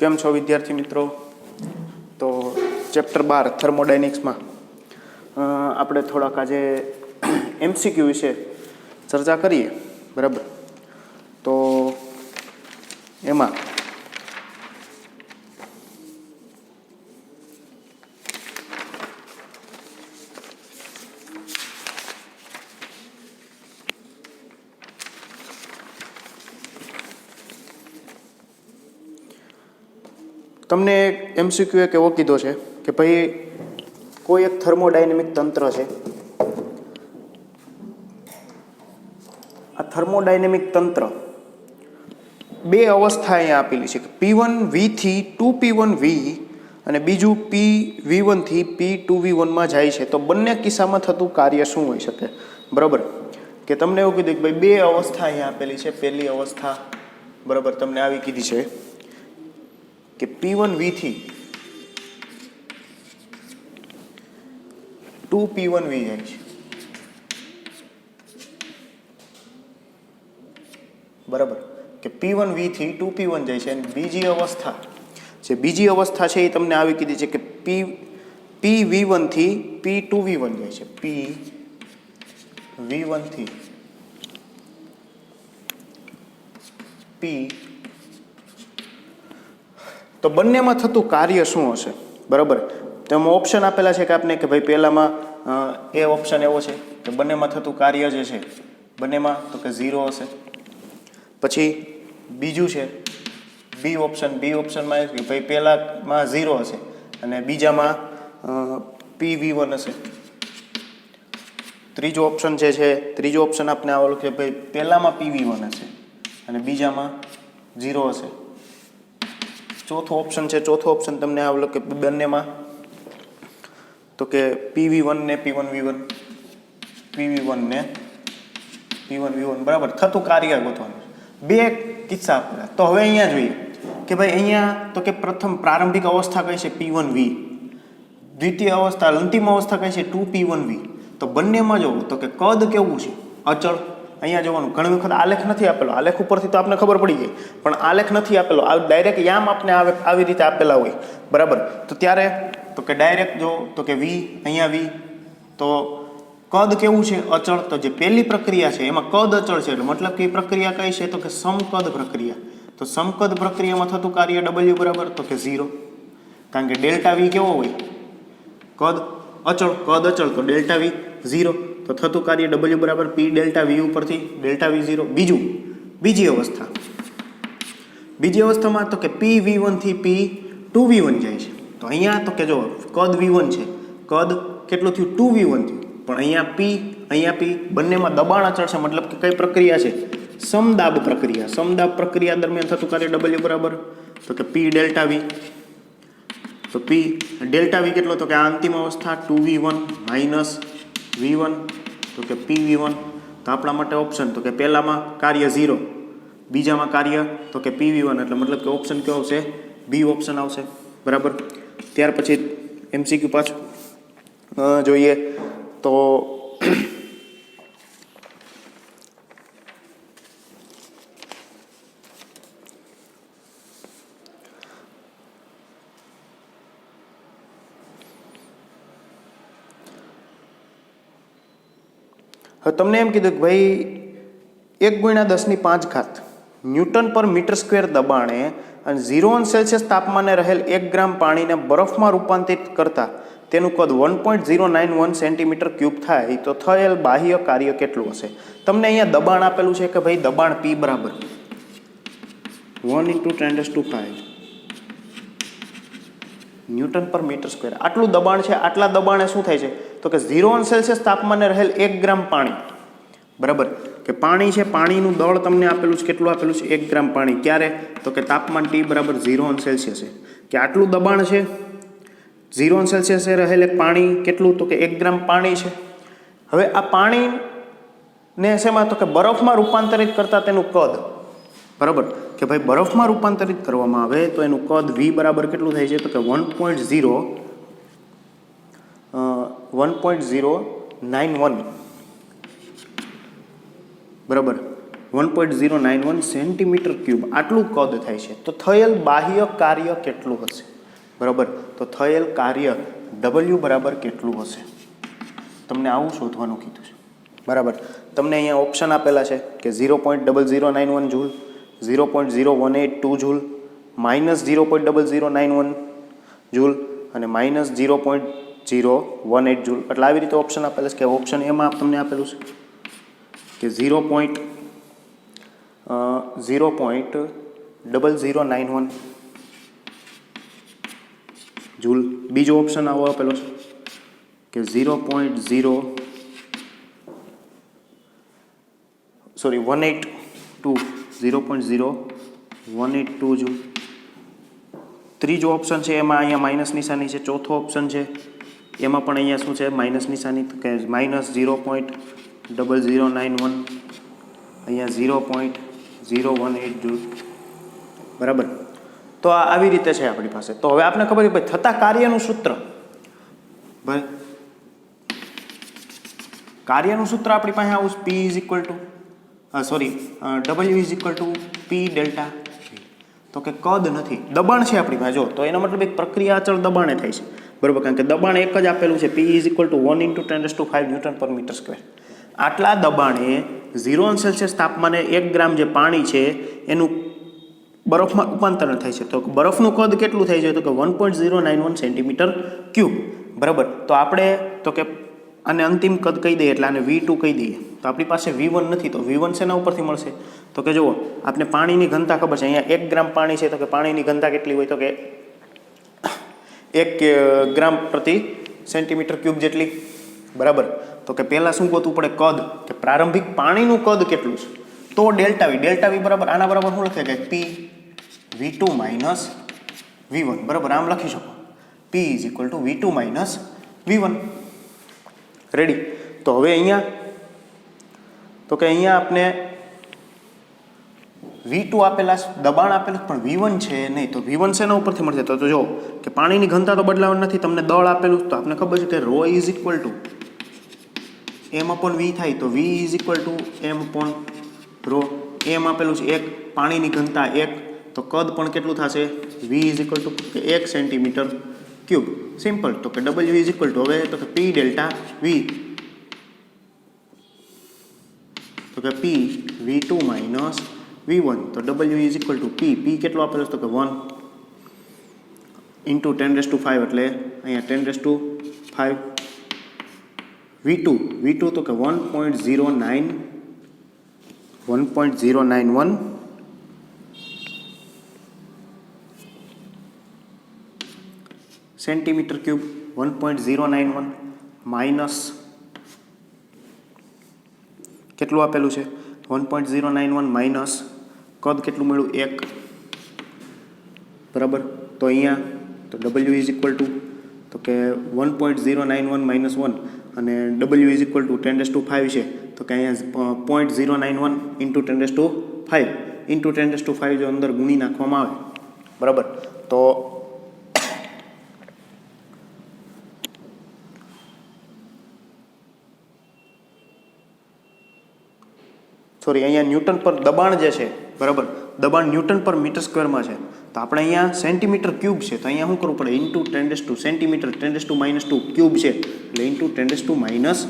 કેમ છો વિદ્યાર્થી મિત્રો? તો ચેપ્ટર 12 થર્મોડાયનેમિક્સમાં આપણે થોડાક આજે એમસીક્યુ વિશે ચર્ચા કરીએ, બરાબર? તો એમાં તમને એક એમસીક્યુ એક એવો કીધો છે કે ભાઈ કોઈ એક થર્મોડાયનેમિક તંત્ર છે. આ થર્મોડાયનેમિક તંત્ર બે અવસ્થા અહીંયા આપેલી છે કે P1V થી 2P1V અને બીજું PV1 થી P2V1 માં જાય છે. તો બંને કિસ્સામાં થતું કાર્ય શું હોઈ શકે? બરાબર, કે તમને એવું કીધું કે ભાઈ બે અવસ્થા અહીંયા આપેલી છે. પહેલી અવસ્થા બરાબર તમને આવી કીધી છે કે P1V થી 2P1V જાય છે, બરાબર, કે P1V થી 2P1 જાય છે. અને બીજી અવસ્થા છે એ તમને આવી કીધી છે કે PV1 થી P2V1 જાય છે. PV1 થી P, તો બંનેમાં થતું કાર્ય શું હશે? બરાબર, તેમાં ઓપ્શન આપેલા છે કે આપને કે ભાઈ પહેલામાં એ ઓપ્શન એવો છે કે બંનેમાં થતું કાર્ય જે છે બંનેમાં તો કે 0 હશે. પછી બીજું છે બી ઓપ્શનમાં કે ભાઈ પહેલામાં 0 હશે અને બીજામાં PV1 હશે. ત્રીજો ઓપ્શન આપને આવેલો કે ભાઈ પહેલામાં PV1 હશે અને બીજામાં 0 હશે. ચોથો ઓપ્શન તમને આવેલો કે બંનેમાં તો કે PV1 ને P1V1, PV1 ને P1V1, બરાબર, થતું કાર્ય ગોતવાનું. બે કિસ્સા આપેલા. તો હવે અહીંયા જોઈએ કે ભાઈ અહીંયા તો કે પ્રથમ પ્રારંભિક અવસ્થા કઈ છે? P1V. દ્વિતીય અવસ્થા અંતિમ અવસ્થા કઈ છે? 2P1V. તો બંનેમાં જોવું તો કે કદ કેવું છે? અચળ. અહીંયા જોવાનું, ઘણી વખત આલેખ નથી આપેલો. આલેખ ઉપરથી તો આપણે ખબર પડી ગઈ, પણ આલેખ નથી આપેલો. ડાયરેક્ટ યામ આપને આવી રીતે આપેલા હોય, બરાબર. તો ત્યારે તો કે ડાયરેક્ટ જો તો કે V, અહીંયા V, તો કદ કેવું છે? અચળ. તો જે પહેલી પ્રક્રિયા છે એમાં કદ અચળ છે, એટલે મતલબ કે એ પ્રક્રિયા કઈ છે? તો કે સમકદ પ્રક્રિયા. તો સમકદ પ્રક્રિયામાં થતું કાર્ય W બરાબર તો કે 0, કારણ કે ડેલ્ટા V કેવો હોય? કદ અચળ તો ડેલ્ટા V 0, તો થતું કાર્ય W બરાબર P ડેલ્ટા V ઉપરથી ડેલ્ટા V 0. બીજી અવસ્થામાં તો કે PV1 થી P2V1 જાય છે. તો અહીંયા તો કે જો કદ V1 છે, કદ કેટલું થયું? 2V1 થયું. પણ અહીંયા P બંનેમાં દબાણ અચળ છે, મતલબ કે કઈ પ્રક્રિયા છે? સમદાબ પ્રક્રિયા દરમિયાન થતું કાર્ય W બરાબર તો કે P ડેલ્ટા V. તો P ડેલ્ટા V કેટલો? તો કે આ અંતિમ અવસ્થા 2V1 માઇનસ V1 તો કે PV1. તો આપણા માટે ઓપ્શન તો કે પહેલામાં કાર્ય 0, બીજામાં કાર્ય તો કે PV1, એટલે મતલબ કે ઓપ્શન કયો આવશે? બી ઓપ્શન આવશે, બરાબર. ત્યાર પછી MCQ પાછું જોઈએ તો તમને એમ કીધું કે ભાઈ 1×10⁵ ન્યૂટન પર મીટર સ્ક્વેર દબાણે અને 0°C તાપમાને રહેલ 1 ગ્રામ પાણીને બરફમાં રૂપાંતરિત કરતા તેનું કદ 1.091 cm³ થાય તો થયેલ બાહ્ય કાર્ય કેટલું હશે? તમને અહીંયા દબાણ આપેલું છે કે ભાઈ દબાણ P બરાબર 1 × 10⁵ ન્યૂટન પર મીટર સ્ક્વેર. આટલું દબાણ છે. આટલા દબાણે શું થાય છે? તો કે 0°C તાપમાને રહેલ 1 ગ્રામ પાણી, બરાબર, કે પાણી છે, પાણીનું દળ તમને આપેલું છે. કેટલું આપેલું છે? 1 ગ્રામ પાણી. ક્યારે? તો કે તાપમાન T બરાબર 0°C છે. કે આટલું દબાણ છે, 0°C રહેલ એક પાણી કેટલું? તો કે 1 ગ્રામ પાણી છે. હવે આ પાણીને શેમાં? તો કે બરફમાં રૂપાંતરિત કરતા તેનું કદ, બરાબર, કે ભાઈ બરફમાં રૂપાંતરિત કરવામાં આવે તો એનું કદ V બરાબર કેટલું થાય છે? તો કે 1.091, બરાબર, 1.091 સેન્ટીમીટર ક્યુબ આટલું કદ થાય છે. તો થયેલ બાહ્ય કાર્ય કેટલું હશે? બરાબર, તો થયેલ કાર્ય W બરાબર કેટલું હશે? તમને આવું શોધવાનું કીધું છે. બરાબર, તમને અહીંયા ઓપ્શન આપેલા છે કે 0.0091 જૂલ, 0.0182 જૂલ, -0.0091 જૂલ અને -0.018 જૂલ. એટલે આવી રીતે ઓપ્શન આપેલા છે કે ઓપ્શન એમાં તમને આપેલું છે કે 0.0091 જૂલ. બીજો ઓપ્શન આવો આપેલો છે કે 0.182 જૂલ. ત્રીજો ઓપ્શન છે એમાં અહીંયા માઇનસ નિશાની છે. ચોથો ઓપ્શન છે એમાં પણ અહીંયા શું છે? માઇનસ નિશાની, કે -0.0091, અહીંયા 0.018 જૂલ. બરાબર, તો આ આવી રીતે છે આપણી પાસે. તો હવે આપણે ખબર છે ભાઈ થતા કાર્યનું સૂત્ર. ભાઈ કાર્યનું સૂત્ર આપણી પાસે આવું P is equal to W is equal to P delta. તો કે કદ નથી, દબાણ છે આપણી પાસે. જો તો એનો મતલબ એક પ્રક્રિયા અચળ દબાણે થાય છે. બરાબર, કારણ કે દબાણ એક જ આપેલું છે, P is equal to 1 × 10⁵ newton પર મીટર સ્ક્વેર. આટલા દબાણે 0°C તાપમાને 1 ગ્રામ જે પાણી છે એનું બરફમાં રૂપાંતરણ થાય છે. તો બરફનું કદ કેટલું થાય છે? તો કે 1.091 સેન્ટીમીટર ક્યુબ. બરાબર, તો આપણે તો કે આને અંતિમ કદ કહી દઈએ, એટલે આને V2 કહી દઈએ. તો આપણી પાસે V1 નથી, તો V1 શેના ઉપરથી મળશે? તો કે જુઓ, આપણે પાણીની ઘનતા ખબર છે. અહીંયા 1 ગ્રામ પાણી છે, તો કે પાણીની ઘનતા કેટલી હોય? તો કે 1 ગ્રામ પ્રતિ સેન્ટીમીટર ક્યુબ જેટલી. બરાબર, તો કે પહેલાં શું ગોતવું પડે? કદ, કે પ્રારંભિક પાણીનું કદ કેટલું છે. તો ડેલ્ટા વી બરાબર આના બરાબર શું લખે? કે P V2 માઇનસ V1. બરાબર, આમ લખી શકો, P is equal to V2 minus V1. Ready. તો હવે અહીંયા તો કે અહીંયા આપણે V2 આપેલા, દબાણ આપેલું, પણ V1 છે નહીં. તો V1 શેના ઉપરથી મળશે? તો જો કે પાણીની ઘનતા તો બદલાવાની નથી, તમને દળ આપેલું, તો આપણે ખબર છે કે ρ ઇઝ ઇક્વલ ટુ M/V થાય. તો V is equal to M/ρ. એમ આપેલું છે 1, પાણીની ઘનતા 1, તો કદ પણ કેટલું થશે? V is equal to 1 centimetre cube. Simple. તો કે W ઇઝ ઇક્વલ ટુ હવે તો કે P ડેલ્ટા V. તો કે P V2 માઇનસ V1. તો W is equal to P કેટલો આપેલો છે? તો કે 1 × 10⁵ એટલે અહીંયા 10⁵ V2 તો કે 1.091 સેન્ટીમીટર ક્યુબ. 1.091 માઇનસ કેટલું આપેલું છે? 1.091 માઇનસ કદ કેટલું મળ્યું? 1. બરાબર, તો અહીંયા તો W ઇઝ ઇક્વલ ટુ તો કે 1.091 માઇનસ 1 અને W ઇઝ ઇક્વલ ટુ 10⁵ છે. તો કે અહીંયા 0.091 × 10⁵ જો અંદર ગુણી નાખવામાં આવે. બરાબર, તો સોરી, અહીંયા ન્યૂટન પર દબાણ જે છે, બરાબર, દબાણ ન્યૂટન પર મીટર સ્ક્વેરમાં છે. તો આપણે અહીંયા સેન્ટીમીટર ક્યુબ છે, તો અહીંયા શું કરવું પડે? × સેન્ટીમીટર 10⁻² ક્યુબ છે, એટલે × 10⁻⁶.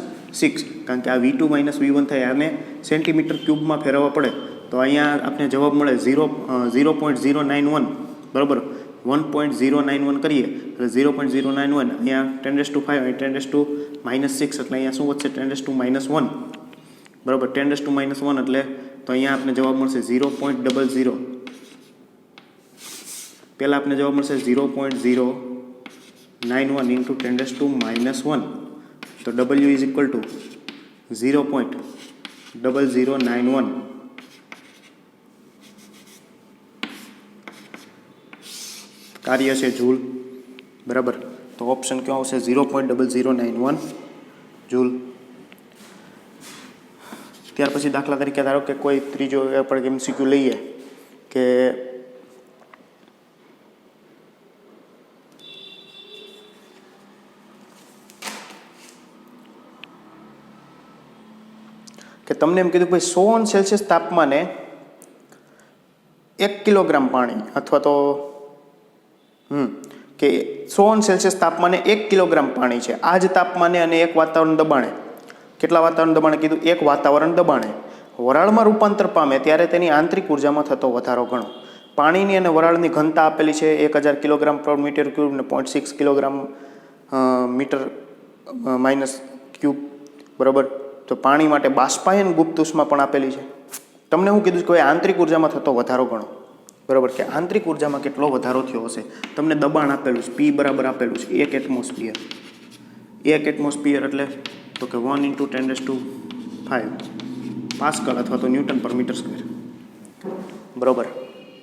કારણ કે આ V2 માઇનસ V1 થાય, આને સેન્ટીમીટર ક્યુબમાં ફેરવવા પડે. તો અહીંયા આપણે જવાબ મળે 0.091. બરાબર, 1.091 કરીએ એટલે 0.091, અહીંયા 10⁵, અહીં 10⁻⁶, એટલે અહીંયા શું વધશે? 10⁻⁻1. બરાબર, 10⁻⁻1 એટલે તો અહીંયા આપણે જવાબ મળશે 0.00. પહેલાં આપણે જવાબ મળશે 0.091 × 10⁻⁻1. તો W ઇઝ ઇક્વલ ટુ 0.0091. કાર્ય છે જૂલ. બરાબર, તો ઓપ્શન કયો આવશે? 0.0091 જૂલ. ત્યાર પછી દાખલા તરીકે ધારો કે કોઈ ત્રીજો આપણે MCQ લઈએ કે તમને એમ કીધું ભાઈ 100 °C તાપમાને 1 કિલોગ્રામ પાણી અથવા તો કે 100 °C તાપમાને 1 કિલોગ્રામ પાણી છે. આ જ તાપમાને અને એક વાતાવરણ દબાણે, કેટલા વાતાવરણ દબાણે કીધું? એક વાતાવરણ દબાણે વરાળમાં રૂપાંતર પામે ત્યારે તેની આંતરિક ઉર્જામાં થતો વધારો ગણો. પાણીની અને વરાળની ઘનતા આપેલી છે 1000 કિલોગ્રામ પર મીટર ક્યુબ ને 0.6 કિલોગ્રામ મીટર માઇનસ ક્યુબ, બરાબર. તો પાણી માટે બાષ્પાયન ગુપ્ત ઉષ્મા પણ આપેલી છે. તમને હું કીધું કે આંતરિક ઉર્જામાં થતો વધારો ગણો, બરાબર, કે આંતરિક ઉર્જામાં કેટલો વધારો થયો હશે. તમને દબાણ આપેલું છે, P બરાબર આપેલું છે 1 એટમોસ્ફિયર. 1 એટમોસ્ફિયર એટલે તો કે 1 × 10⁵ પાસ્કલ અથવા તો ન્યૂટન પર મીટર સ્ક્વેર, બરાબર.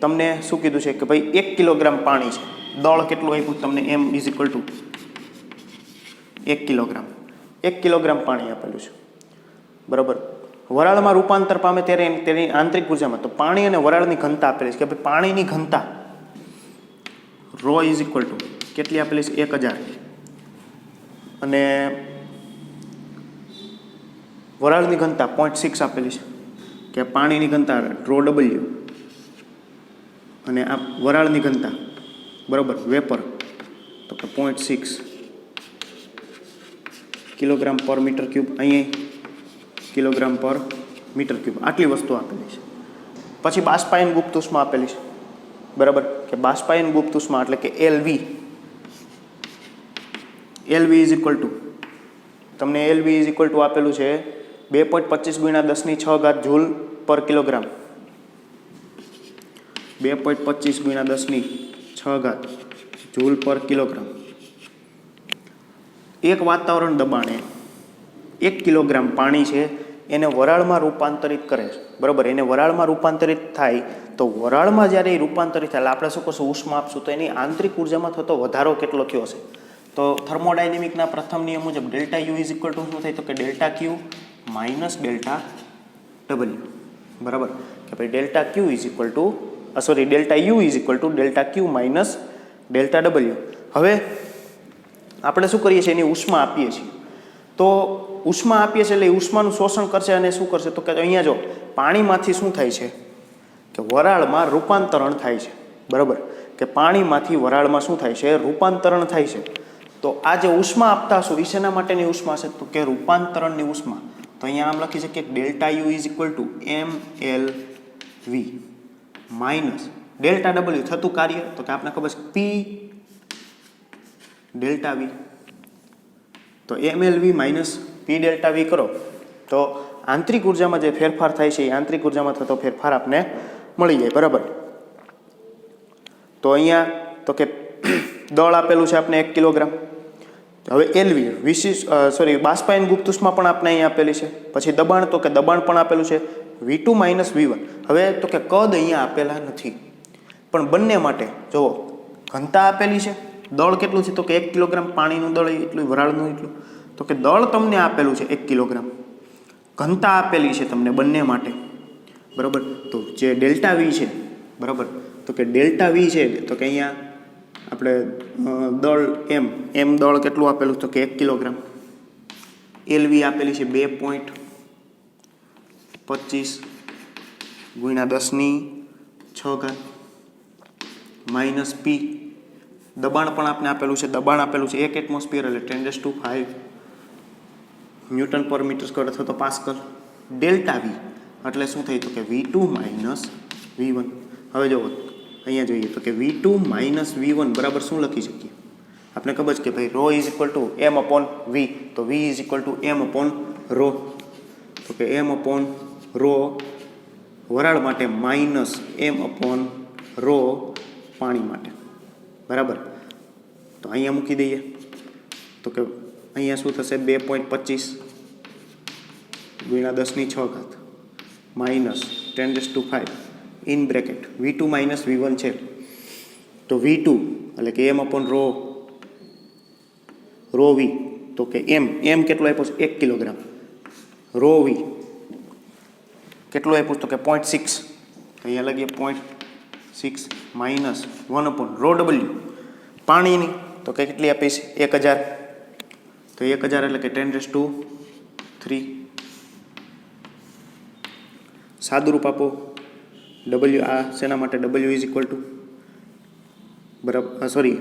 તમને શું કીધું છે કે ભાઈ 1 કિલોગ્રામ પાણી છે, દળ કેટલું આપ્યું તમને? M = 1 kilogram. 1 કિલોગ્રામ પાણી આપેલું છે, બરાબર. વરાળમાં રૂપાંતર પામે ત્યારે તેની આંતરિક ઉર્જામાં, તો પાણી અને વરાળની ઘનતા આપેલી છે કે ભાઈ પાણીની ઘનતા ρ = કેટલી આપેલી છે? 1000. અને વરાળની ઘનતા 0.6 આપેલી છે કે પાણીની ઘનતા ρW અને આ વરાળની ઘનતા, બરાબર, વેપર, તો કે 0.6 કિલોગ્રામ પર મીટર ક્યુબ. અહીંયા કિલોગ્રામ પર મીટર ક્યુબ. આટલી વસ્તુ આપેલી છે. પછી બાષ્પાયન ગુપ્ત ઉષ્મા આપેલી છે, બરાબર, કે બાષ્પાયન ગુપ્ત ઉષ્મા એટલે કે LV. LV = તમને LV = આપેલું છે 2.25 × 10⁶ જૂલ પર કિલોગ્રામ. 2.25 × 10⁶ જૂલ પર કિલોગ્રામ. એક વાતાવરણ દબાણે 1 કિલોગ્રામ પાણી છે એને વરાળમાં રૂપાંતરિત કરે છે, બરાબર. એને વરાળમાં રૂપાંતરિત થાય તો વરાળમાં જ્યારે એ રૂપાંતરિત થાય આપણે શું કરશું? ઉષ્મા આપશું. તો એની આંતરિક ઉર્જામાં થતો વધારો કેટલો થયો હશે? તો થર્મોડાયનેમિકના પ્રથમ નિયમ મુજબ ΔU = શું થાય? તો કે ΔQ - ΔW, બરાબર. કે ભાઈ ΔU = ΔQ - ΔW. હવે આપણે શું કરીએ છીએ? એની ઉષ્મા આપીએ છીએ. તો ઉષ્મા આપીએ છીએ એટલે ઉષ્માનું શોષણ કરશે અને શું કરશે? તો કે અહીંયા જો પાણીમાંથી શું થાય છે કે વરાળમાં રૂપાંતરણ થાય છે, બરાબર. કે પાણીમાંથી વરાળમાં શું થાય છે? રૂપાંતરણ થાય છે. તો આ જે ઉષ્મા આપતા હશું એ શેના માટેની ઉષ્મા છે? તો કે રૂપાંતરણની ઉષ્મા. તો અહીંયા આમ લખી શકીએ ΔU = mLV - ΔW થતું કાર્ય, તો કે આપણે ખબર છે P ΔV. તો mLV - P ΔV કરો તો આંતરિક ઉર્જામાં જે ફેરફાર થાય છે એ આંતરિક ઉર્જામાં થતો ફેરફાર આપને મળી જાય, બરાબર. તો અહીંયા તો કે દળ આપેલું છે આપણે 1 કિલોગ્રામ. હવે LV બાષ્પાયન ગુપ્ત ઉષ્મા પણ આપણે અહીંયા આપેલી છે. પછી દબાણ, તો કે દબાણ પણ આપેલું છે V2 - V1. હવે તો કે કદ અહીંયા આપેલા નથી, પણ બંને માટે જુઓ ઘનતા આપેલી છે. દળ કેટલું છે? તો કે 1 કિલોગ્રામ પાણીનું દળ એટલું, વરાળનું એટલું. તો કે દળ તમને આપેલું છે 1 કિલોગ્રામ, ઘનતા આપેલી છે તમને બંને માટે, બરાબર. તો જે ΔV છે, બરાબર, તો કે ΔV છે તો કે અહીંયા આપણે દળ M દળ કેટલું આપેલું? તો કે 1 કિલોગ્રામ. LV આપેલી છે 2.25 × 10⁶ માઇનસ P. દબાણ પણ આપણે આપેલું છે, દબાણ આપેલું છે 1 એટમોસ્ફિયર એટલે 10⁵ ન્યૂટન પર મીટર સ્ક્વેર અથવા તો પાસ્કલ. ΔV એટલે શું થાય? તો કે V2 - V1. હવે જુઓ અહીંયા જોઈએ તો કે V2 - V1 બરાબર શું લખી શકીએ? આપણે ખબર છે કે ભાઈ ρ = m/V. તો V = m/ρ. તો કે m/ρ વરાળ માટે માઇનસ m/ρ પાણી માટે, બરાબર. તો અહીંયા મૂકી દઈએ તો કે અહીંયા શું થશે? 2.25 × 10⁶ minus 10⁵ in bracket V2 - V1 છે. તો V2 એટલે કે m/ρV. તો કે m કેટલો આપ્યો છે? 1 કિલોગ્રામ. ρV કેટલું આપ્યું? તો કે 0.6. તો અહીંયા લગીએ 0.6 માઇનસ 1/ρW પાણીની. તો કે કેટલી આપી છે? 1000. તો 1000 એટલે કે 10⁻³ સાદુરૂપ આપો ડબલ્યુ, આ શેના માટે ડબલ્યુ ઇઝ ઇક્વલ ટુ બરાબર sorry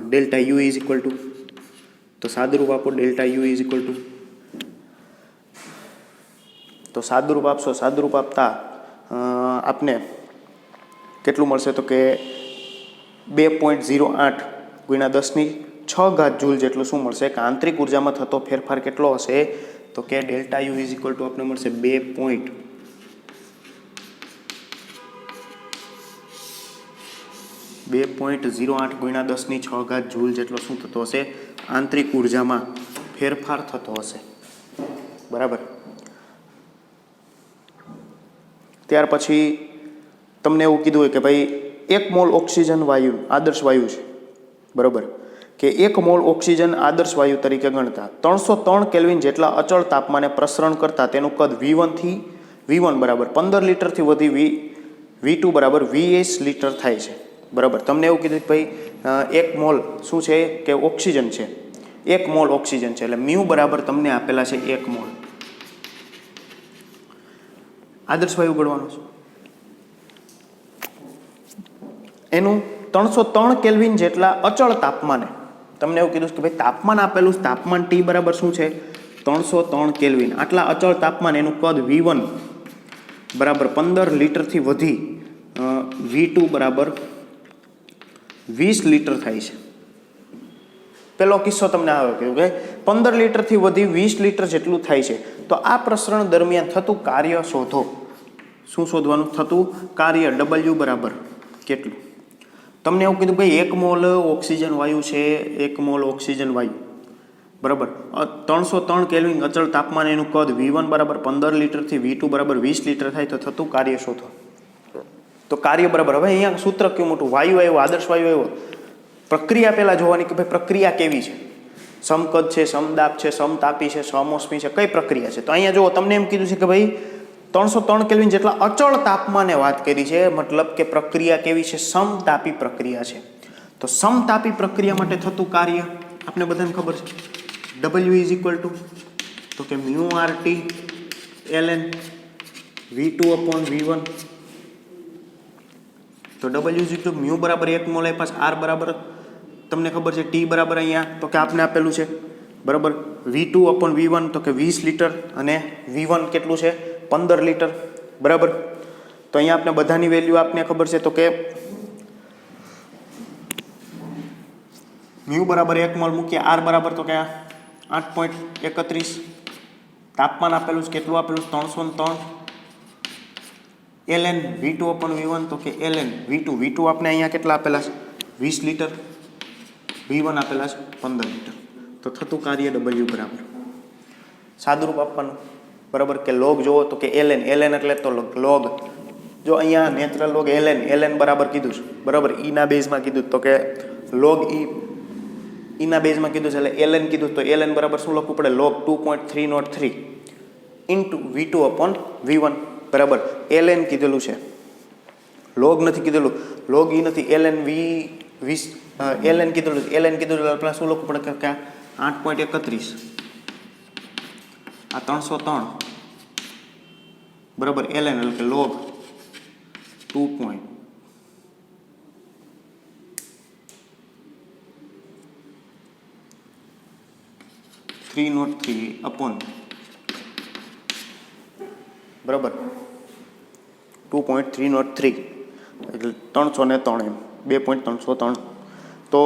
delta you is equal to, તો સાદુરૂપ આપો delta you is equal to, તો સાદુરૂપ આપશો, સાદુરૂપ આપતા આપને કેટલું મળશે તો કે 2.08 ગુણ્યા 10⁶ જૂલ જેટલું શું મળશે કે આંતરિક ઉર્જામાં થતો ફેરફાર કેટલો હશે તો કે delta you is equal to આપણે મળશે 2.08 ગુણ્યા 10⁶ જૂલ જેટલો શું થતો હશે આંતરિક ઉર્જામાં ફેરફાર થતો હશે બરાબર. ત્યાર પછી તમને એવું કીધું હોય કે ભાઈ 1 મોલ ઓક્સિજન વાયુ આદર્શ વાયુ છે બરાબર, કે 1 મોલ ઓક્સિજન આદર્શ વાયુ તરીકે ગણતા 303 કેલ્વિન જેટલા અચળ તાપમાને પ્રસરણ કરતા તેનું કદ V1 બરાબર 15 લીટરથી વધી V2 બરાબર 20 લીટર થાય છે બરાબર. તમને એવું કીધું કે ભાઈ 1 મોલ શું છે કે ઓક્સિજન છે, 1 મોલ ઓક્સિજન છે એટલે મ્યુ બરાબર તમને આપેલા છે 1 મોલ આદર્શ વાયુ ગણવાનો છે, એનું 303 કેલ્વિન જેટલા અચળ તાપમાને તમને એવું કીધું કે ભાઈ તાપમાન આપેલું, તાપમાન T બરાબર શું છે 303 કેલ્વિન, આટલા અચળ તાપમાન એનું કદ V1 બરાબર 15 લીટરથી વધી V2 બરાબર 20 લીટર થાય છે. પેલો કિસ્સો તમને આવ્યો કે 15 લીટરથી વધી 20 લીટર જેટલું થાય છે, તો આ પ્રસરણ દરમિયાન થતું કાર્ય શોધો. શું શોધવાનું થતું કાર્ય W બરાબર કેટલું. તમને એવું કીધું ભાઈ 1 મોલ ઓક્સિજન વાયુ છે, 1 મોલ ઓક્સિજન વાયુ બરાબર 303 કેલ્વિન અચળ તાપમાન એનું કદ V1 બરાબર 15 લીટરથી V2 બરાબર 20 લીટર થાય તો થતું કાર્ય શોધો. તો કાર્ય બરાબર હવે અહીંયા સૂત્ર કેવું મોટું, વાયુ આવ્યો, આદર્શ વાયુ આવ્યો, પ્રક્રિયા પહેલા જોવાની કે ભાઈ પ્રક્રિયા કેવી છે, સમકદ છે, સમદાબ છે, સમતાપી છે, સમોષ્મી છે, કઈ પ્રક્રિયા છે. તો અહીંયા જો તમને એમ કીધું છે કે ભાઈ 303 કેલ્વિન જેટલા અચળ તાપમાને વાત કરી છે, મતલબ કે પ્રક્રિયા કેવી છે, સમતાપી પ્રક્રિયા છે. તો સમતાપી પ્રક્રિયા માટે થતું કાર્ય આપણે બધાને ખબર છે W ઇઝ ઇક્વલ ટુ તો કે mu RT ln V2 upon V1, તો W is equal to mu બરાબર 1 મોલ આપ્યા, R બરાબર તમને ખબર છે T બરાબર અહીંયા તો કે આપને આપેલું છે બરાબર V2 upon V1 તો કે 20 લીટર અને V1 કેટલું છે 15 લીટર બરાબર. તો અહીંયા આપણે બધાની વેલ્યુ આપને ખબર છે તો કે મ્યુ બરાબર 1 મોલ મૂકીએ, R બરાબર તો કે 8.31, તાપમાન આપેલું છે કેટલું આપેલું 303, ln V2 upon V1 તો કે ln V2 આપણે અહીંયા કેટલા આપેલા છે 20 લીટર, V1 આપેલા છે 15 લીટર. તો થતું કાર્ય W બરાબર સાદુરૂપ આપવાનું બરાબર કે લોગ જોવો તો કે ln એટલે તો લોગ, જો અહીંયા નેચરલ લોગ ln બરાબર કીધું છે બરાબર, E ના બેઝમાં કીધું તો કે લોગ E ના બેઝમાં કીધું છે એટલે ln કીધું તો ln બરાબર શું લખવું પડે log 2.303 into V2 upon V1 બરાબર ln કીધેલું છે, લોગ નથી કીધેલું, લોગ E નથી, ln કીધેલું એટલે શું લખવું પડે કે 8.31 આ 303 બરાબર ln એટલે કે log 2.303 upon બરાબર 2.303 એટલે 303 એમ 2.303. તો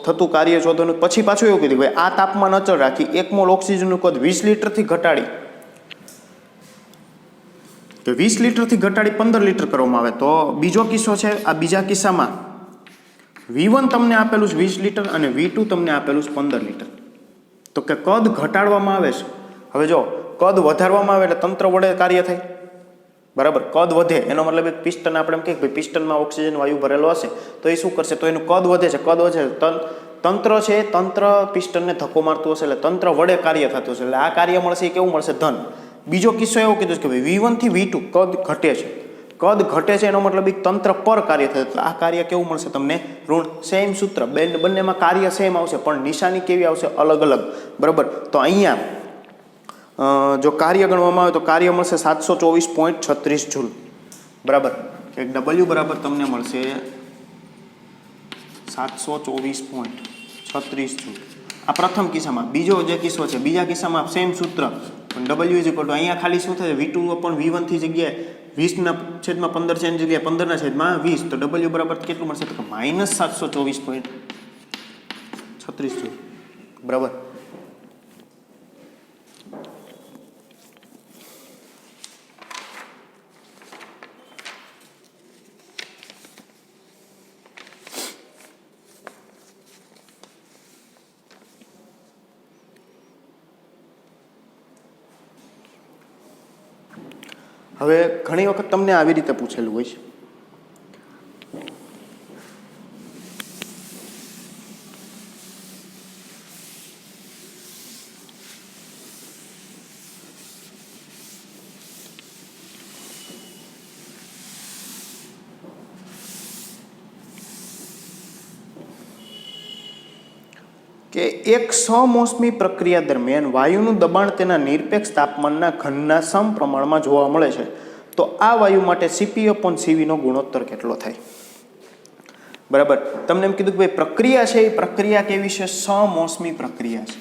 થતું કાર્ય શોધવાનું પછી પાછું એવું કીધું ભાઈ આ તાપમાન અચળ રાખી 1 મોલ ઓક્સિજનનું કદ 20 લીટરથી ઘટાડી તો 20 લીટરથી ઘટાડી 15 લીટર કરવામાં આવે. તો બીજો કિસ્સો છે, આ બીજા કિસ્સામાં V1 તમને આપેલું છે 20 લીટર અને V2 તમને આપેલું છે 15 લીટર. તો કે કદ ઘટાડવામાં આવે છે. હવે જો કદ વધારવામાં આવે એટલે તંત્ર વડે કાર્ય થાય બરાબર, કદ વધે એનો મતલબ એક પિસ્ટન આપણે એમ કહીએ ભાઈ પિસ્ટનમાં ઓક્સિજન વાયુ ભરેલો હશે તો એ શું કરશે તો એનું કદ વધે છે, તંત્ર છે, તંત્ર પિસ્ટનને ધક્કો મારતું હશે એટલે તંત્ર વડે કાર્ય થતું હશે એટલે આ કાર્ય મળશે એ કેવું મળશે ધન. બીજો કિસ્સો એવો કીધું છે કે ભાઈ V1 થી V2 કદ ઘટે છે એનો મતલબ એક તંત્ર પર કાર્ય થશે એટલે આ કાર્ય કેવું મળશે તમને ઋણ. સેમ સૂત્ર, બંનેમાં કાર્ય સેમ આવશે પણ નિશાની કેવી આવશે અલગ અલગ બરાબર. તો અહીંયા જો કાર્ય ગણવામાં આવે તો કાર્ય મળશે 724.36 જૂલ. બરાબર. એક ડબલ્યુ બરાબર તમને મળશે 724.36 જૂલ. આ પ્રથમ કિસ્સામાં. બીજો જે કિસ્સો છે, બીજા કિસ્સામાં સેમ સૂત્ર, પણ ડબલ્યુ ઇઝ ઇક્વલ ટુ અહીંયા ખાલી શું થશે, V2/V1 થી જગ્યાએ 20/15 છે, એની જગ્યાએ 15/20, તો ડબલ્યુ બરાબર કેટલું મળશે, તો -724.36 જૂલ. બરાબર. હવે ઘણી વખત તમને આવી રીતે પૂછેલું હોય છે, કે એક સમોસમી પ્રક્રિયા દરમિયાન વાયુનું દબાણ તેના નિરપેક્ષ તાપમાનના ઘનના સમપ્રમાણમાં જોવા મળે છે, તો આ વાયુ માટે CP/CV નો ગુણોત્તર કેટલો થાય? બરાબર. તમને એમ કીધું કે ભાઈ પ્રક્રિયા છે, એ પ્રક્રિયા કેવી છે, સમોસમી પ્રક્રિયા છે.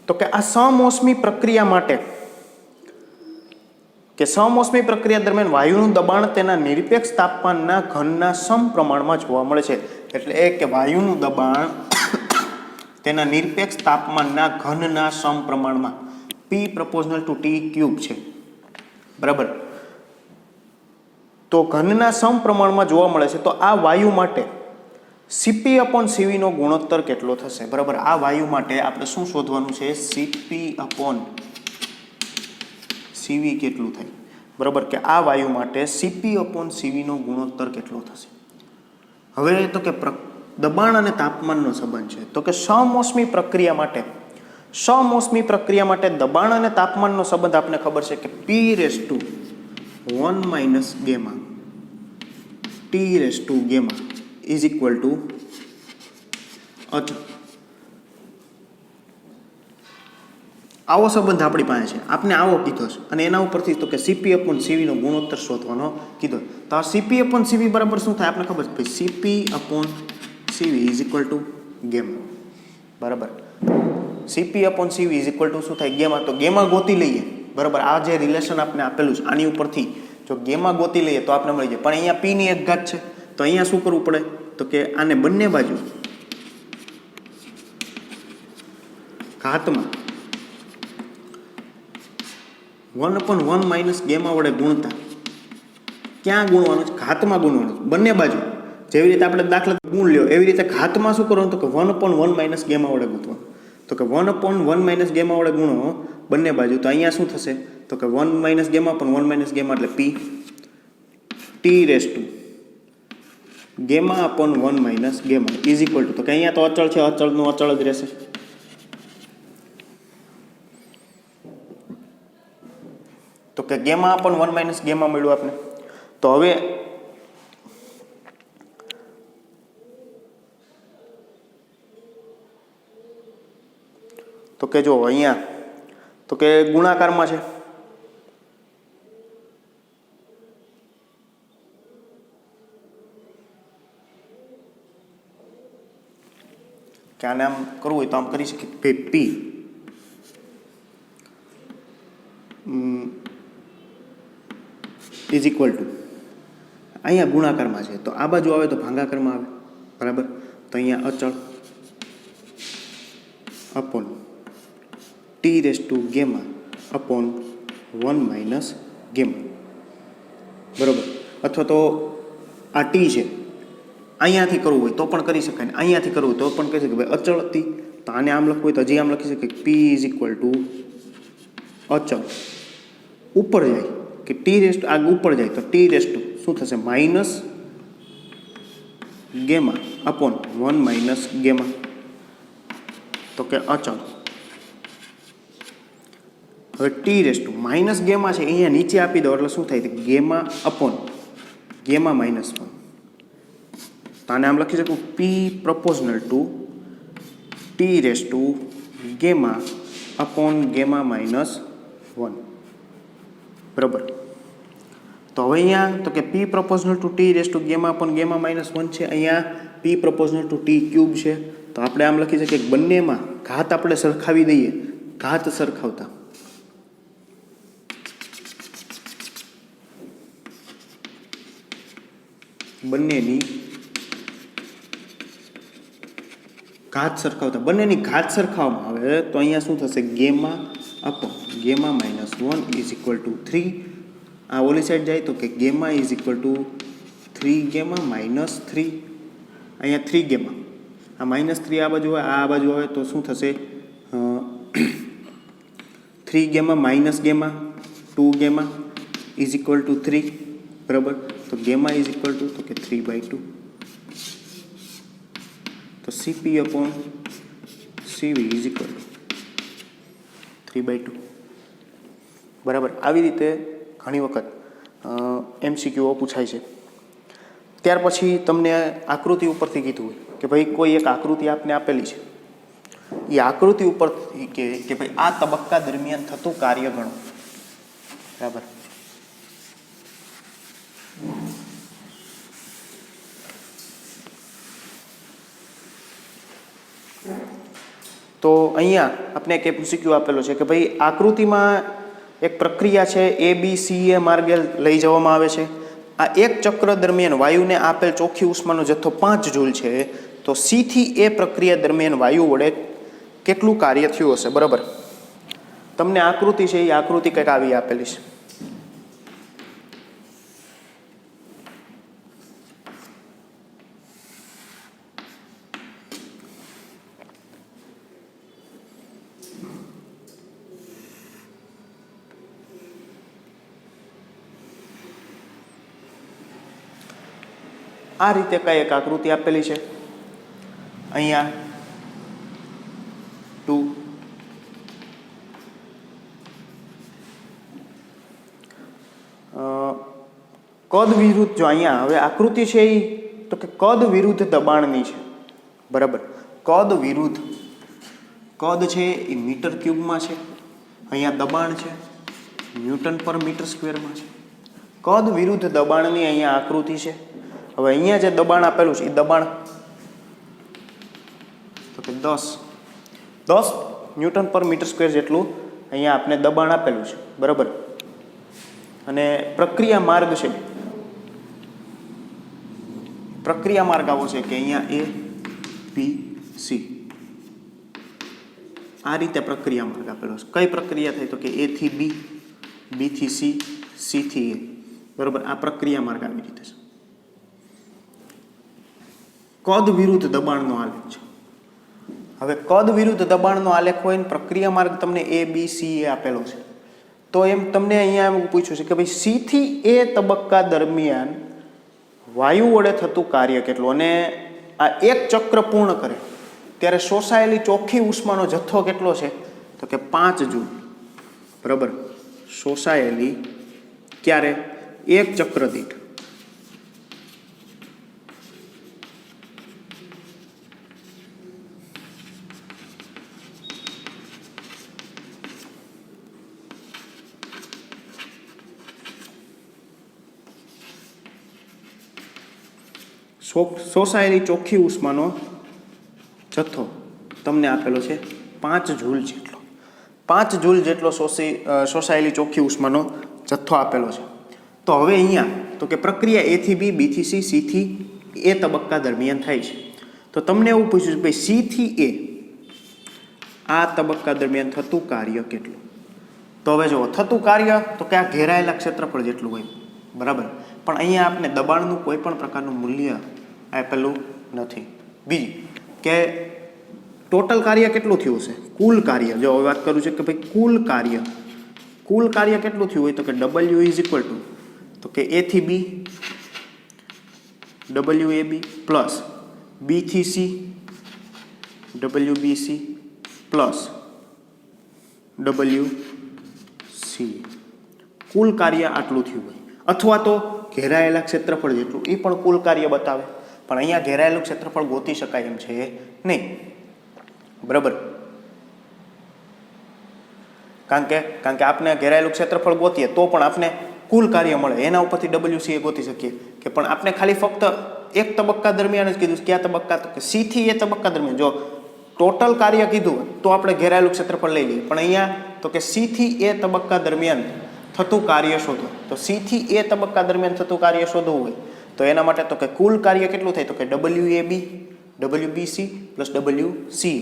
તો કે આ સમોસમી પ્રક્રિયા માટે, કે સમોસમી પ્રક્રિયા દરમિયાન વાયુનું દબાણ તેના નિરપેક્ષ તાપમાનના ઘનના સમપ્રમાણમાં જોવા મળે છે. એટલે એ કે વાયુનું દબાણ તેના નિરપેક્ષ તાપમાનના ઘનના સમપ્રમાણમાં, P proportional to T³ છે. બરાબર. તો ઘનના સમપ્રમાણમાં જોવા મળે છે, તો આ વાયુ માટે CP/CV નો ગુણોત્તર કેટલો થશે? બરાબર. આ વાયુ માટે આપણે શું શોધવાનું છે? CP/CV કેટલું થાય? બરાબર. કે આ વાયુ માટે CP/CV નો ગુણોત્તર કેટલો થશે? હવે તો કે દબાણ અને તાપમાનનો સંબંધ છે. તો કે સમોસમી પ્રક્રિયા માટે દબાણ અને તાપમાનનો સંબંધ આપણે ખબર છે કે P⁻1 - gamma T⁻gamma is equal to અચળ. આવો સંબંધ આપણી પાસે છે, આપણે આવો કીધો છે, અને એના ઉપરથી તો કે CP/CV નો ગુણોત્તર શોધવાનો કીધો. તો આ CP/CV બરાબર શું થાય આપણે ખબર છે, ભાઈ CP/CV is equal to gamma. બરાબર. CP/CV is equal to શું થાય? ગેમા. તો ગેમા ગોતી લઈએ. બરાબર. આ જે રિલેશન આપણે આપેલું છે, આની ઉપરથી જો ગેમા ગોતી લઈએ તો આપણે મળી જાય. પણ અહીંયા P ની એક ઘાત છે, તો અહીંયા શું કરવું પડે, તો કે આને બંને બાજુ ઘાતમાં 1/1 - gamma વડે ગુણતા. ક્યાં ગુણવાનું છે? ઘાતમાં ગુણવાનું છે, બંને બાજુ. જેવી રીતે આપણે દાખલા ગુણ લ્યો, એવી રીતે ઘાતમાં શું કરવાનું, તો કે 1/1 - gamma વડે ગુણવાનું. તો કે 1/1 - gamma વડે ગુણો બંને બાજુ. તો અહીંયા શું થશે, તો કે 1 - gamma પણ 1 - gamma એટલે P T⁻gamma/1 - gamma is equal to, તો કે અહીંયા તો અચળ છે, અચળનું અચળ જ રહેશે. તો કે gamma/1 - gamma મળ્યું આપણે. તો હવે તો કે જો અહીંયા તો કે ગુણાકારમાં છે, કે આને આમ કરવું હોય તો આમ કરી શકીએ. P ઇઝ ઇક્વલ ટુ, અહીંયા ગુણાકારમાં છે, તો આ બાજુ આવે તો ભાગાકારમાં આવે. બરાબર. તો અહીંયા અચળ અપોન T⁻gamma/1 - gamma. બરાબર. અથવા તો આ T છે, અહીંયાથી કરવું હોય તો પણ કરી શકાય, ને અહીંયાથી કરવું હોય તો પણ કહી શકાય. ભાઈ અચળ હતી તો આને આમ લખવું હોય તો હજી આમ લખી શકાય. P ઇઝ ઇક્વલ ટુ અચળ ઉપર જાય કે T આ ઉપર જાય તો T શું થશે, -gamma/1 - gamma. તો કે અચળ. હવે T⁻gamma છે, અહીંયા નીચે આપી દો એટલે શું થાય, gamma/gamma-1. તો આને આમ લખી શકું P proportional to T⁻gamma upon gamma -1 बराबर। तो हवे अहींया तो कि p proportional to t raise to gamma upon gamma -1 छे, अहींया p proportional to t cube छे। तो आपणे आम लखी सकीए कि बंनेमां घात आपणे सरखावी दઈએ, घात सरखावता बंनेनी घात सरखावता बंनेनी घात सरखाववामां आवे तो अहींया शुं थशे गेमा upon gamma -1 is equal to 3। आ ओली साइड जाए तो कि गेमा इज इक्वल टू 3 गेमा -3, अहींया 3 गेमा आ -3 आ बाजू आ बाजू आवे तो शुं थशे 3 गेमा माइनस गेमा 2 गेमा इज इक्वल टू 3 बराबर। तो गेमा इज इक्वल टू तो कि 3/2 तो CP upon CV is equal to 3/2 बराबर। આવી રીતે ઘણી વખત MCQ પૂછાય છે। ત્યાર પછી તમને આકૃતિ ઉપરથી કીધું હોય કે ભાઈ કોઈ એક આકૃતિ આપને આપેલી છે, એ આકૃતિ ઉપરથી કે ભાઈ આ તબક્કા દરમિયાન થતું કાર્ય ગણો બરાબર। तो अहींया आपने एक MCQ आपेलो छे कि भाई आकृतिमां एक प्रक्रिया है ABCA मार्गे लई जवामां आवे छे। आ एक चक्र दरमियान वायुने आपेल चोख्खी उष्मानो जथ्थो 5 जूल है, तो C थी A प्रक्रिया दरमियान वायु वडे केटलुं कार्य थयुं हशे बराबर। तमने आकृति छे, ए आकृति कंईक आवी आपेली छे। आ रीते कई एक आकृति आपेली है। अहींया 2 कद विरुद्ध जो अहींया हवे आकृति है तो कि कद विरुद्ध दबाणनी है बराबर। कद विरुद्ध कद है ए मीटर क्यूब में है, अहींया दबाण है न्यूटन पर मीटर स्क्वेर में है। कद विरुद्ध दबाणनी अहींया आकृति है। हवे अहींया जे दबाण आपेलुं छे ए दबाण तो कि 10 न्यूटन पर मीटर स्क्वेर जेटलुं अहींया आपने दबाण आपेलुं छे बराबर। अने प्रक्रिया मार्ग है, प्रक्रिया मार्ग आवो छे कि अहींया ABC आ रीते प्रक्रिया मार्ग आपेलो छे। कई प्रक्रिया थाय तो कि A थी B, B थी C, C थी A बराबर। आ प्रक्रिया मार्ग आवी रीते छे। कद विरुद्ध दबाणनो आलेख छे। हवे कद विरुद्ध दबाणनो आलेख होय ने प्रक्रिया मार्ग तमने ABCA आपेलो छे तो एम तमने अहींया एम पूछ्युं छे कि भाई C थी A तबक्का दरमियान वायु वडे थतुं कार्य केटलुं, अने आ एक चक्र पूर्ण करे त्यारे शोषायेली चोख्खी उष्मानो जथ्थो केटलो छे तो कि 5 जूल बराबर। शोषायेली क्यारे एक चक्र दीठ शोषायेली चोख्खी उष्मानो जथ्थो तमने आपेलो छे 5 जूल जेटलो। 5 जूल जेटलो शोषायेली चोख्खी उष्मानो जथ्थो आपेलो छे। तो हवे अहींया तो कि प्रक्रिया A थी B, B थी C, C थी A तबक्का दरमियान थाय छे। तो तमने एवुं पूछ्युं भाई C थी A आ तबक्का दरमियान थतुं कार्य केटलुं। तो हवे जो थतुं कार्य तो कि आ घेरायेला क्षेत्रफळ जेटलुं होय बराबर। पण अहींया आपणे दबाणनुं कोईपण प्रकारनुं मूल्य आपेलुं नथी। बीजी के टोटल कार्य केटलुं थयुं हशे, कुल कार्य जो वात करूं छे कि भाई कुल कार्य केटलुं थयुं होय तो कि W इज इक्वल टू तो कि A थी B WAB प्लस B थी C WBC प्लस WC कुल कार्य आटलुं थयुं होय। अथवा तो घेरायेला क्षेत्रफळ जेटलुं ए पण कुल कार्य बतावे, पण अहींया घेरायेલું क्षेत्रफळ गोती शकाय एम छे नहीं बराबर। કારણ કે આપણે ઘેરાયેલું ક્ષેત્રફળ ગોતીએ તો પણ આપણે કુલ કાર્ય મળે, એના ઉપરથી WC ગોતી શકીએ કે પણ આપણે ખાલી ફક્ત એક તબક્કા દરમિયાન જ કીધું. કયા તબક્કા? તો કે C થી A તબક્કા દરમિયાન. જો ટોટલ કાર્ય કીધું તો આપણે ઘેરાયેલું ક્ષેત્રફળ લઈ લઈએ, પણ અહીંયા તો કે C થી A તબક્કા દરમિયાન થતું કાર્ય શોધો. તો C થી A તબક્કા દરમિયાન થતું કાર્ય શોધવું હોય તો એના માટે તો કે કુલ કાર્ય કેટલું થાય? તો કે WAB WBC પ્લસ WCA.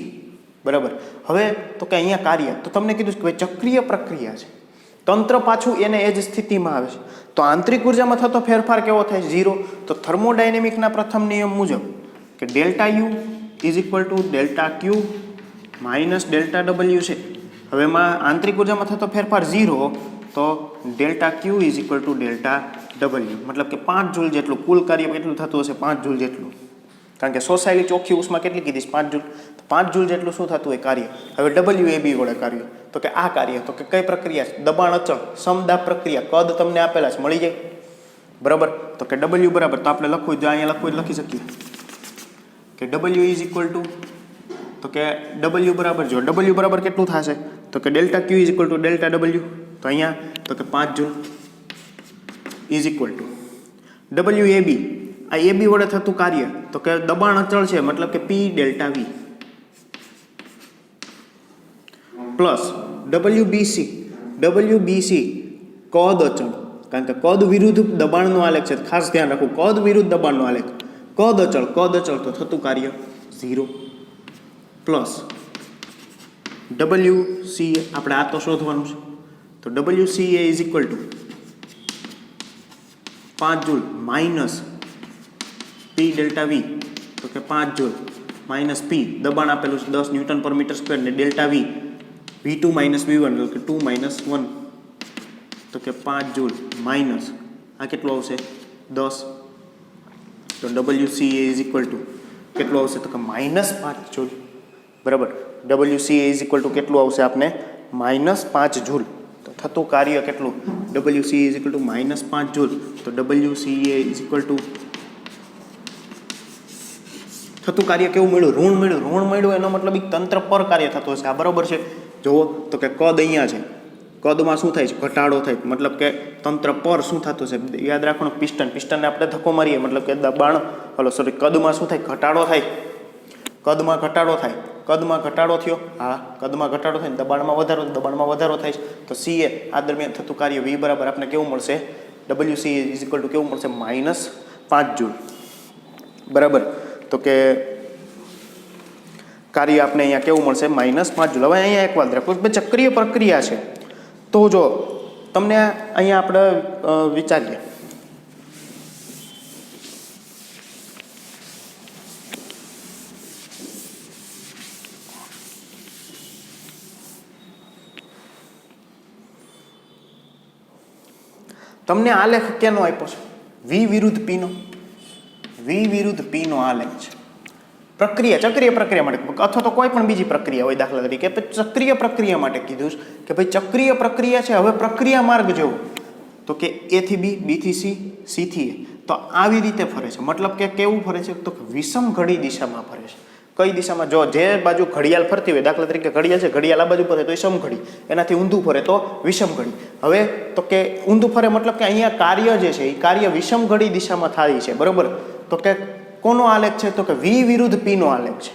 બરાબર. હવે તો કે અહીંયા કાર્ય તો તમને કીધું કે ભાઈ ચક્રીય પ્રક્રિયા છે, તંત્ર પાછું એને એ જ સ્થિતિમાં આવે છે, તો આંતરિક ઉર્જામાં થતો ફેરફાર કેવો થાય? 0. તો થર્મોડાયનેમિકના પ્રથમ નિયમ મુજબ કે delta you is equal to delta Q minus delta W છે. હવે એમાં આંતરિક ઉર્જામાં થતો ફેરફાર 0, તો delta Q is equal to delta W, મતલબ કે 5 જૂલ જેટલું કુલ કાર્ય કેટલું થતું હશે? 5 જૂલ જેટલું. કારણ કે શોષાયેલી ચોખ્ખી ઉષ્મા કેટલી કીધી? 5 જૂલ. તો 5 જૂલ જેટલું શું થતું હોય કાર્ય? હવે WAB વડે કાર્ય તો કે આ કાર્ય તો કે કઈ પ્રક્રિયા છે? દબાણ અચળ સમદાબ પ્રક્રિયા. કદ તમને આપેલા છે, મળી જાય. બરાબર. તો કે W બરાબર તો આપણે લખવું જો અહીંયા લખવું લખી શકીએ કે W ઇઝ ઇક્વલ ટુ તો કે W બરાબર જો W બરાબર કેટલું થશે? તો કે delta Q is equal to delta W. તો અહીંયા તો કે 5 joule is equal to WAB. આ AB વડે થતું કાર્ય તો કે દબાણ અચળ છે, મતલબ કે P delta V plus WBC કદ અચળ, કારણ કે કદ વિરુદ્ધ દબાણનો આલેખ છે, ખાસ ધ્યાન રાખવું, કદ વિરુદ્ધ દબાણનો આલેખ. કદ અચળ તો થતું કાર્ય 0 પ્લસ WCA. આપણે આ તો શોધવાનું છે, તો WCA is equal to 5 joule minus P delta V તો કે 5 જૂલ માઇનસ P દબાણ આપેલું છે 10 ન્યૂટન પર મીટર સ્ક્વેર ને delta V V2 minus V1 એટલે કે 2 માઇનસ 1 તો કે 5 જૂલ માઇનસ આ કેટલું આવશે? 10. તો WCA ઇઝ ઇક્વલ ટુ કેટલું આવશે? તો કે માઇનસ 5 જૂલ. બરાબર. WCA ઇઝ ઇક્વલ ટુ કેટલું આવશે આપને? Minus 5 joule. તો થતું કાર્ય કેટલું? WCA is equal to minus 5 joule. તો WCA ઇઝ ઇક્વલ ટુ થતું કાર્ય કેવું મળ્યું? ઋણ મળ્યું. ઋણ મળ્યું એનો મતલબ એક તંત્ર પર કાર્ય થતું હશે. આ બરાબર છે. જુઓ તો કે કદ અહીંયા છે, કદમાં શું થાય છે? ઘટાડો થાય, મતલબ કે તંત્ર પર શું થતું છે? યાદ રાખવાનું, પિસ્ટનને આપણે ધક્કો મારીએ મતલબ કે દબાણ કદમાં શું થાય? ઘટાડો થાય. કદમાં ઘટાડો થયો. હા, કદમાં ઘટાડો થાય, દબાણમાં વધારો થાય છે. તો CA આ દરમિયાન થતું કાર્ય V બરાબર આપણે કેવું મળશે? WCA ઇઝ ઇક્વલ ટુ કેવું મળશે? Minus 5 joule. બરાબર. તો કે કાર્ય આપણે અહીંયા કેવું મળશે? Minus 5 joule. હવે અહીંયા એક વાત રાખો, ચક્રીય પ્રક્રિયા છે તો જો તમને અહીંયા આપણે વિચારીએ તમને આલેખ કેનો આપ્યો છે? V વિરુદ્ધ P નો. V વિરુદ્ધ P નો આલેખ છે. પ્રક્રિયા ચક્રીય પ્રક્રિયા માટે અથવા તો કોઈ પણ બીજી પ્રક્રિયા હોય, દાખલા તરીકે ચક્રીય પ્રક્રિયા માટે કીધું કે ભાઈ ચક્રીય પ્રક્રિયા છે. હવે પ્રક્રિયા માર્ગ જેવો તો કે A થી B, B થી C, C થી A, તો આવી રીતે ફરે છે. મતલબ કે કેવું ફરે છે? તો કે વિષમ ઘડી દિશામાં ફરે છે. કઈ દિશામાં? જો જે બાજુ ઘડિયાળ ફરતી હોય, દાખલા તરીકે ઘડિયાળ છે, ઘડિયાળ આ બાજુ ફરે તો એ સમઘડી, એનાથી ઊંધું ફરે તો વિષમ ઘડી. હવે તો કે ઊંધું ફરે મતલબ કે અહીંયા કાર્ય જે છે એ કાર્ય વિષમ ઘડી દિશામાં થાય છે. બરોબર. તો કે કોનો આલેખ છે? તો કે V વિરુદ્ધ P નો આલેખ છે.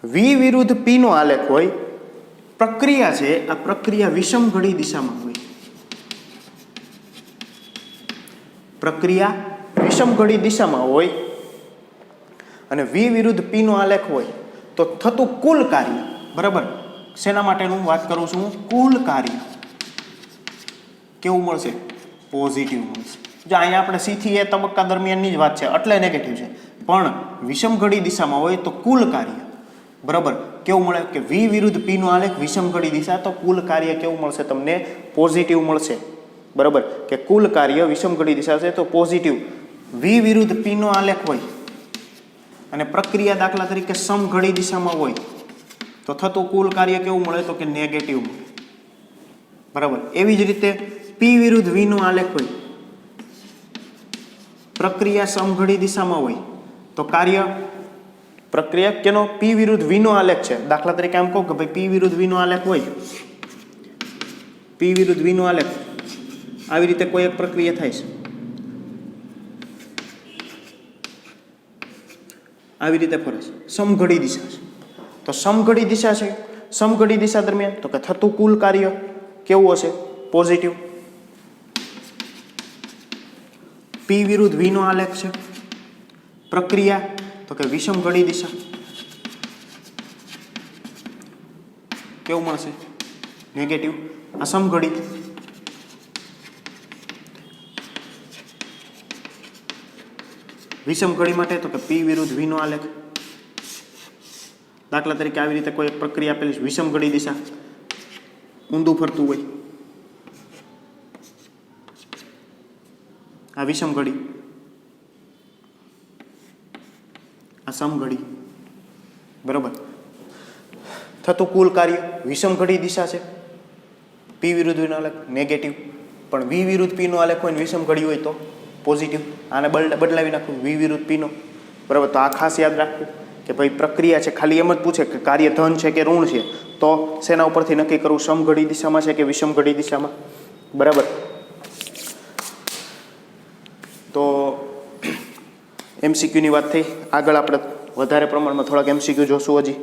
V વિરુદ્ધ P નો આલેખ હોય, પ્રક્રિયા છે આ પ્રક્રિયા વિષમ ઘડી દિશામાં હોય. પ્રક્રિયા વિષમ ઘડી દિશામાં હોય અને V વિરુદ્ધ P નો આલેખ હોય તો થતું કુલ કાર્ય. બરાબર. શેના માટેનું વાત કરું છું? કુલ કાર્ય કેવું મળશે? પોઝિટિવ મળશે. જો અહીંયા આપણે C થી A તબક્કા દરમિયાનની જ વાત છે એટલે નેગેટિવ છે, પણ વિષમ ઘડી દિશામાં હોય તો કુલ કાર્ય બરાબર કેવું મળે? કે V વિરુદ્ધ P નો આલેખ વિષમ ઘડી દિશા, તો કુલ કાર્ય કેવું મળશે? તમને પોઝિટિવ મળશે. બરાબર. કે કુલ કાર્ય વિષમ ઘડી દિશા છે તો પોઝિટિવ. V વિરુદ્ધ P નો આલેખ હોય અને પ્રક્રિયા દાખલા તરીકે સમઘડી દિશામાં હોય તો થતું કુલ કાર્ય કેવું મળે? તો કે નેગેટિવ મળે. બરાબર. એવી જ રીતે P વિરુદ્ધ V નો આલેખ હોય, પ્રક્રિયા સમઘડી દિશામાં હોય તો કાર્ય પ્રક્રિયા કેનો? P વિરુદ્ધ V નો આલેખ છે. દાખલા તરીકે આમ કહું કે ભાઈ P વિરુદ્ધ V નો આલેખ હોય પી વિરુદ્ધ વીનો આલેખ આવી રીતે કોઈ એક પ્રક્રિયા થાય છે, આવી રીતે ફરે છે, સમઘડી દિશા છે. તો સમઘડી દિશા છે, સમઘડી દિશા દરમિયાન તો કે થતું કુલ કાર્ય કેવું હશે? પોઝિટિવ. પી વિરુદ્ધ વીનો આલેખ છે, પ્રક્રિયા તો કે વિષમ ઘડી દિશા, કેવું મળશે? નેગેટિવ. આ સમઘડી. વિષમ ઘડી માટે તો કે પી વિરુદ્ધ વીનો આલેખ. દાખલા તરીકે આવી રીતે કોઈ એક પ્રક્રિયા આપેલી છે, વિષમ ઘડી દિશા, ઊંધું ફરતું હોય, આ વિષમ ઘડી, આ સમઘડી, બરોબર. થતું કુલ કાર્ય વિષમ ઘડી દિશા છે, પી વિરુદ્ધ વીનો આલેખ નેગેટિવ, પણ વી વિરુદ્ધ પી નો આલેખ હોય ને વિષમ ઘડી હોય તો પોઝિટિવ. આને બદલાવી નાખવું વી વિરુદ્ધ પી નો, બરાબર. તો આ ખાસ યાદ રાખવું કે ભાઈ પ્રક્રિયા છે, ખાલી એમ જ પૂછે કે કાર્ય ધન છે કે ઋણ છે, તો શેના ઉપરથી નક્કી કરવું? સમઘડી દિશામાં છે કે વિષમ ઘડી દિશામાં, બરાબર. તો એમસીક્યુની વાત થઈ. આગળ આપણે વધારે પ્રમાણમાં થોડાક એમસીક્યુ જોશું હજી.